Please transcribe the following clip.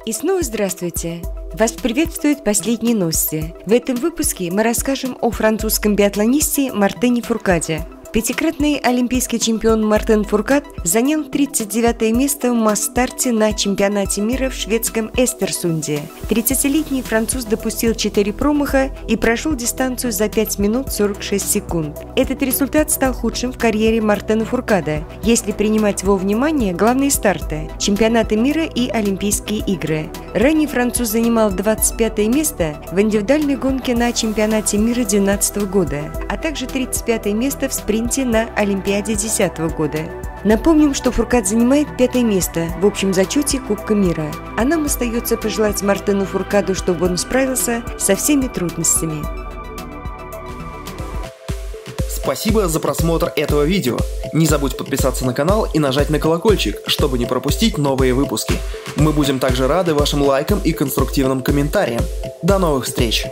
И снова здравствуйте! Вас приветствуют последние новости. В этом выпуске мы расскажем о французском биатлонисте Мартене Фуркаде. Пятикратный олимпийский чемпион Мартен Фуркад занял 39-е место в масс-старте на чемпионате мира в шведском Эстерсунде. 30-летний француз допустил 4 промаха и прошел дистанцию за 5 минут 46 секунд. Этот результат стал худшим в карьере Мартена Фуркада, если принимать во внимание главные старты – чемпионаты мира и Олимпийские игры. Ранее француз занимал 25-е место в индивидуальной гонке на чемпионате мира 2012 года, а также 35-е место в спринте на Олимпиаде 2010 года. Напомним, что Фуркад занимает 5-е место в общем зачете Кубка мира. А нам остается пожелать Мартену Фуркаду, чтобы он справился со всеми трудностями. Спасибо за просмотр этого видео. Не забудь подписаться на канал и нажать на колокольчик, чтобы не пропустить новые выпуски. Мы будем также рады вашим лайкам и конструктивным комментариям. До новых встреч!